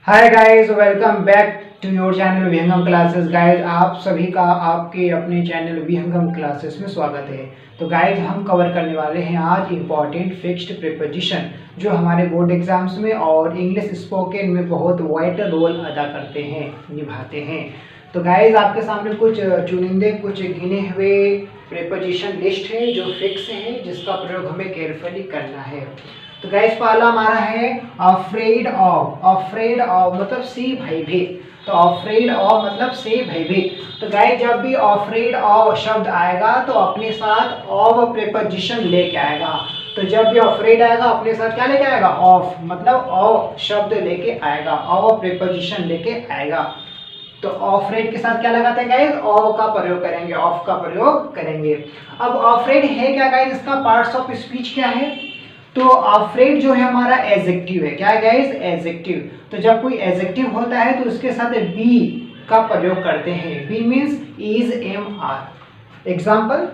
Hi guys, welcome back to your channel Vihangam classes. Guys, आप सभी का आपके अपने चैनल विहंगम क्लासेस में स्वागत है। तो गाइस, हम कवर करने वाले हैं आज इम्पॉर्टेंट फिक्स्ड प्रीपोजिशन जो हमारे बोर्ड एग्जाम्स में और इंग्लिश स्पोकन में बहुत वाइटल रोल अदा करते हैं, निभाते हैं। तो गाइस, आपके सामने कुछ चुनिंदे, कुछ गिने हुए प्रीपोजिशन लिस्ट है जो फिक्स है, जिसका प्रयोग हमें केयरफुली करना है। तो गाइस, पहला हमारा है अफ्रेड ऑफ। अफ्रेड ऑफ मतलब से भयभीत। तो अफ्रेड ऑफ मतलब से भयभीत। तो गाइस, जब भी अफ्रेड ऑफ शब्द आएगा तो अपने साथ ऑफ प्रीपोजिशन लेके आएगा। तो जब भी अफ्रेड आएगा अपने साथ क्या लेके आएगा? ऑफ, मतलब ऑफ शब्द लेके आएगा, ऑफ प्रीपोजिशन लेके आएगा। तो अफ्रेड के साथ क्या लगाते हैं गाइस? ऑफ का प्रयोग करेंगे, ऑफ का प्रयोग करेंगे। अब अफ्रेड है क्या गाइस? इसका पार्ट्स ऑफ स्पीच क्या है? तो अफ्रेड जो है हमारा एडजेक्टिव है। क्या है गाइस? एडजेक्टिव। तो जब कोई एडजेक्टिव होता है तो उसके साथ बी का प्रयोग करते हैं। Be means is, am, are. Example,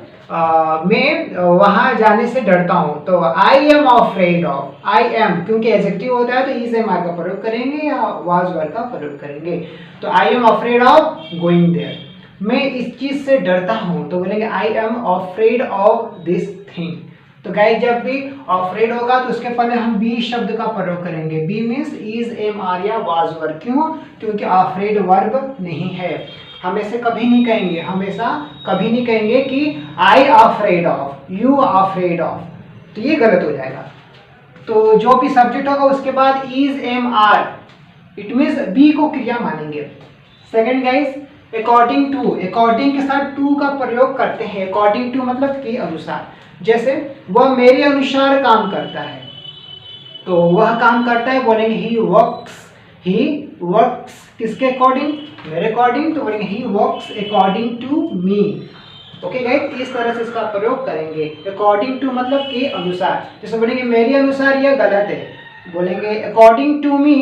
मैं वहां जाने से डरता हूं, तो I am afraid of. I am क्योंकि एडजेक्टिव होता है तो इज, एम, आर का प्रयोग करेंगे या वाज वर का प्रयोग करेंगे। तो I am afraid of going there. मैं इस चीज से डरता हूं तो बोलेंगे I am afraid of this thing. तो गाइस, जब भी अफ्रेड होगा तो उसके पहले हम बी शब्द का प्रयोग करेंगे। Be means is, am, are या वाज वर। क्यों? क्योंकि अफ्रेड वर्ब नहीं है। हम ऐसे कभी नहीं कहेंगे, हमेशा कभी नहीं कहेंगे कि I afraid of, you afraid of, तो ये गलत हो जाएगा। तो जो भी सब्जेक्ट होगा उसके बाद is, am, are, it means be को क्रिया मानेंगे। Second guys, according to. According के साथ टू का प्रयोग करते हैं। अकॉर्डिंग टू मतलब के अनुसार। जैसे वह मेरे अनुसार काम करता है, तो वह काम करता है बोलेंगे ही वर्क्स। ही वर्क्स किसके अकॉर्डिंग? मेरे अकॉर्डिंग, तो बोलेंगे he works according to me. Okay guys, इस तरह से इसका प्रयोग करेंगे। अकॉर्डिंग टू मतलब के अनुसार। जैसे बोलेंगे मेरे अनुसार यह गलत है, बोलेंगे according to me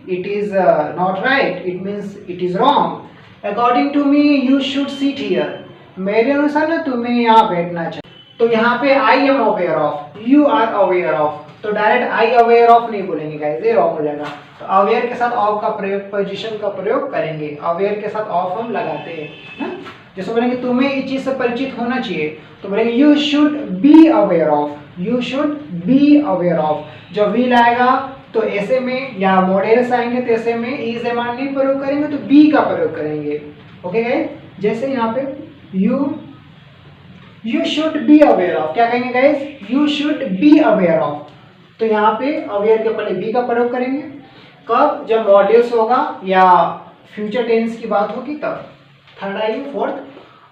it is not right, it means it is wrong. According to me you should sit here. मेरे अनुसार ना तुम्हें यहाँ बैठना चाहिए। तो यहाँ पे I am aware of, you are aware of, तो डायरेक्ट आई अवेयर ऑफ नहीं बोलेंगे गाइस, ये रॉन्ग हो जाएगा। तो अवेयर के साथ ऑफ का प्रयोग, पोजीशन का प्रयोग करेंगे। अवेयर के साथ ऑफ हम लगाते हैं ना। जैसे बोलेंगे तुम्हें इस चीज से परिचित होना चाहिए, तो बोलेंगे you should be aware of. You should be aware of. जब विल आएगा तो ऐसे में या मॉडल्स आएंगे तो ऐसे में इज, एम, आर नहीं प्रयोग करेंगे, तो बी का प्रयोग करेंगे। ओके गाइस, जैसे यहाँ पे you should be aware of, क्या कहेंगे guys? You should be aware of. तो यहाँ पे अवेयर के पहले बी का प्रयोग करेंगे। कब? जब मॉड्यूल्स होगा या फ्यूचर टेंस की बात होगी तब। थर्ड आइए, फोर्थ,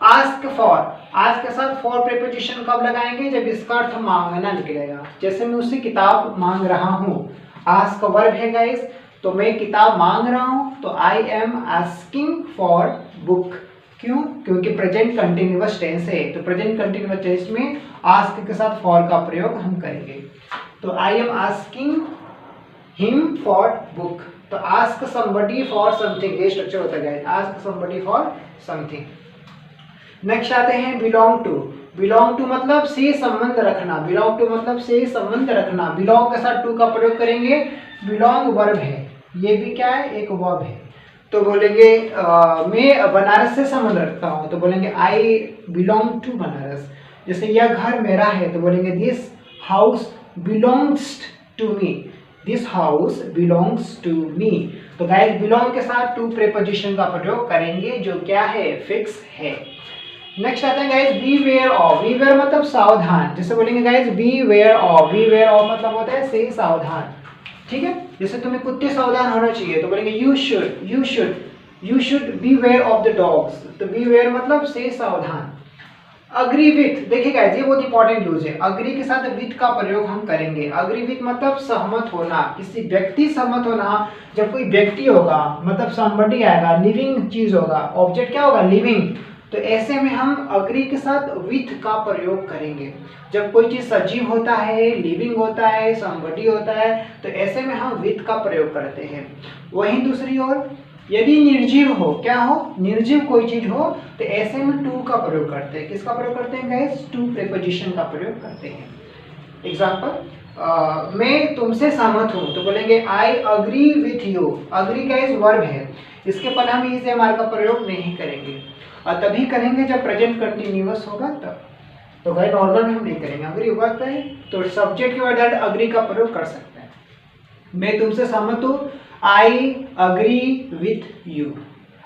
आस्क फॉर। आस्क के साथ फॉर प्रीपोजिशन कब लगाएंगे? जब इसका अर्थ मांगना निकलेगा। जैसे मैं उससे किताब मांग रहा हूँ, आस्क वर्ब है गाइस, तो मैं किताब मांग रहा हूँ, तो I am asking for book. क्यों? क्योंकि प्रेजेंट कंटिन्यूअस टेंस है, तो प्रेजेंट कंटिन्यूअस टेंस में आस्क के साथ फॉर का प्रयोग हम करेंगे। तो I am asking him for book. तो आस्क समबडी फॉर समथिंग, ये स्ट्रक्चर होता है। Ask somebody for something. Next आते हैं बिलोंग टू। बिलोंग टू मतलब से संबंध रखना। बिलोंग टू मतलब से संबंध रखना। बिलोंग के साथ टू का प्रयोग करेंगे। बिलोंग वर्ब है, ये भी क्या है? एक वर्ब है। तो बोलेंगे मैं बनारस से संबंध रखता हूँ, तो बोलेंगे आई बिलोंग टू बनारस। जैसे यह घर मेरा है, तो बोलेंगे this house belongs to me. This house belongs to me. तो गाइस, बिलोंग के साथ टू प्रीपोजिशन का प्रयोग करेंगे जो क्या है? फिक्स है। नेक्स्ट आता है guys beware of. Beware मतलब सावधान। जैसे बोलेंगे guys beware of. Beware of मतलब होता है से सावधान। ठीक है, जैसे तुम्हें कुत्ते सावधान होना चाहिए, तो बोलेंगे you should beware of the dogs. तो बी वेयर मतलब से सावधान। अग्री विथ, देखिए गाइस, ये बहुत इंपॉर्टेंट यूज है। अग्री के साथ विथ का प्रयोग हम करेंगे। अग्री विथ मतलब सहमत होना, किसी व्यक्ति सहमत होना। जब कोई व्यक्ति होगा मतलब somebody आएगा, लिविंग चीज होगा, ऑब्जेक्ट क्या होगा? लिविंग। तो ऐसे में हम अग्री के साथ विथ का प्रयोग करेंगे। जब कोई चीज सजीव होता है, लिविंग होता है, somebody होता है, तो ऐसे में हम विथ का प्रयोग करते हैं। वहीं दूसरी ओर यदि निर्जीव हो, क्या हो? निर्जीव कोई चीज हो, तो ऐसे में टू का प्रयोग करते हैं। किसका प्रयोग करते हैं गाइस? टू प्रीपोजिशन का प्रयोग करते हैं। एग्जाम्पल, मैं तुमसे सहमत हूँ तो बोलेंगे I agree with you. Agree का इस वर्ब है, इसके पहले हम इस एम आर का प्रयोग नहीं करेंगे और तभी करेंगे जब प्रेजेंट कंटिन्यूअस होगा तब। तो भाई नॉर्मल में हम नहीं करेंगे। अग्री वर्ब है तो सब्जेक्ट के बाद अग्री का प्रयोग कर सकते हैं। मैं तुमसे सहमत हूँ, आई अग्री विथ यू।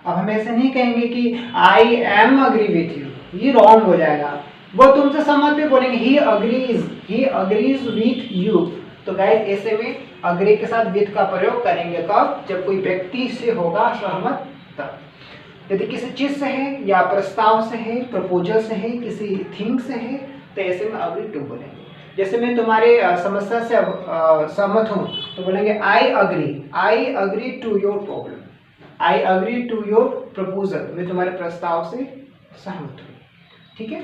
अब हम ऐसे नहीं कहेंगे कि I am agree with you, ये रॉन्ग हो जाएगा। वो तुमसे सहमत है बोलेंगे ही अग्रीज विथ यू। तो गाइस ऐसे में अग्री के साथ विथ का प्रयोग करेंगे कब? जब कोई व्यक्ति से होगा सहमत तब। यदि किसी चीज से है या प्रस्ताव से है, प्रपोजल से है, किसी थिंग से है तो ऐसे में अग्री टू बोलेंगे। जैसे मैं तुम्हारे समस्या से सहमत हूँ तो बोलेंगे I agree to your problem, I agree to your proposal. मैं तुम्हारे प्रस्ताव से सहमत हूँ। ठीक है,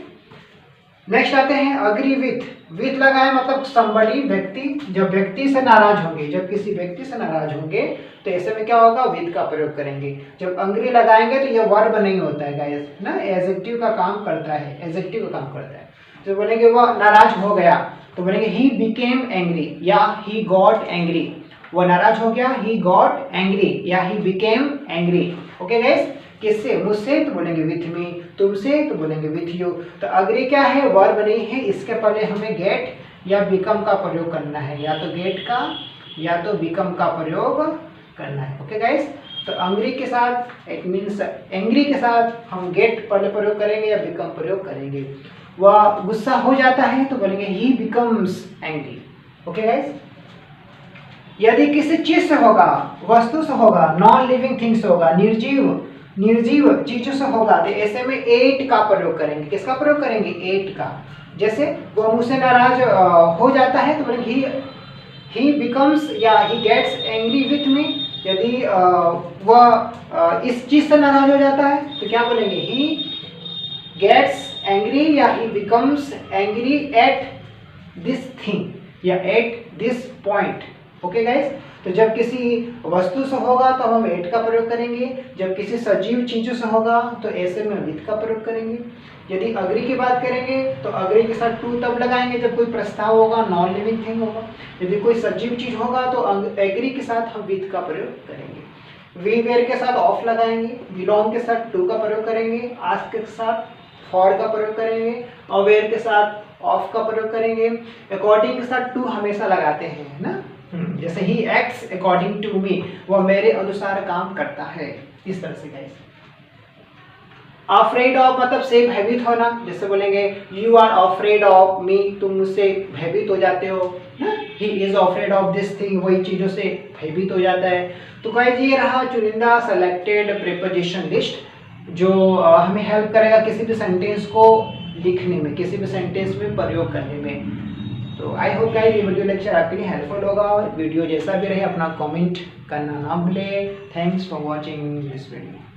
नेक्स्ट आते हैं अग्री विथ लगाए मतलब somebody व्यक्ति। जब व्यक्ति से नाराज होंगे, जब किसी व्यक्ति से नाराज होंगे तो ऐसे में क्या होगा? विथ का प्रयोग करेंगे। जब अग्री लगाएंगे तो ये वर्ब नहीं होता है गाइस ना, एडजेक्टिव का काम करता है, एडजेक्टिव का काम करता है। तो बोलेंगे वो नाराज हो गया तो बोलेंगे ही बिकेम एंग्री या ही गॉट एंग्री। वो नाराज हो गया, ही गॉट एंग्री या he became angry. Okay guys, किससे? मुझसे तो बोलेंगे विथ मी, तुमसे तो बोलेंगे विथ यू। तो अग्री क्या है? वर्ब नहीं है, इसके पहले हमें गेट या बिकम का प्रयोग करना है, या तो गेट का या तो बिकम का प्रयोग करना है। ओके गाइस, तो अग्री के साथ इट मीन्स एंग्री के साथ हम गेट पहले प्रयोग करेंगे या बिकम प्रयोग करेंगे। वह गुस्सा हो जाता है तो बोलेंगे he becomes angry. Okay guys, यदि किसी चीज से होगा, वस्तु से होगा, नॉन लिविंग थिंग्स होगा, निर्जीव चीजों से होगा तो ऐसे में एट का प्रयोग करेंगे। किसका प्रयोग करेंगे? एट का। जैसे वो मुझसे नाराज हो जाता है तो बोलेंगे ही बिकम्स या he gets angry with me. यदि वह इस चीज से नाराज हो जाता है तो क्या बोलेंगे? ही गेट्स एंग्री या he becomes angry at this thing या at this point. Okay guys, तो जब किसी वस्तु से होगा तो हम एट का प्रयोग करेंगे, जब किसी सजीव चीजों से होगा तो ऐसे में विथ का प्रयोग करेंगे। यदि अग्री की बात करेंगे तो अग्री के साथ टू तब लगाएंगे जब कोई प्रस्ताव होगा, नॉन लिविंग थिंग होगा। यदि कोई सजीव चीज होगा तो एग्री के साथ हम विथ का प्रयोग करेंगे। वी वेयर के साथ ऑफ लगाएंगे, बिलोंग के साथ टू का प्रयोग करेंगे, आस्क के साथ फॉर का प्रयोग करेंगे, अवेयर के साथ ऑफ का प्रयोग करेंगे, अकॉर्डिंग के साथ टू हमेशा लगाते हैं ना। जैसे he acts according to me, वह मेरे अनुसार काम करता है, इस तरह से गाइस। अफ्रेड ऑफ मतलब से भयभीत होना। जैसे बोलेंगे you are afraid of me, तुम मुझसे भयभीत हो जाते हो। He is afraid of this thing, वही चीजों से भयभीत हो जाता है। तो गाइस ये रहा चुनिंदा सेलेक्टेड प्रीपोजिशन लिस्ट जो हमें हेल्प करेगा किसी भी सेंटेंस को लिखने में, किसी भी सेंटेंस में प्रयोग करने में। तो आई होप गाइस ये वीडियो लेक्चर आपके लिए हेल्पफुल होगा, और वीडियो जैसा भी रहे अपना कमेंट करना ना भूले। Thanks for watching this video.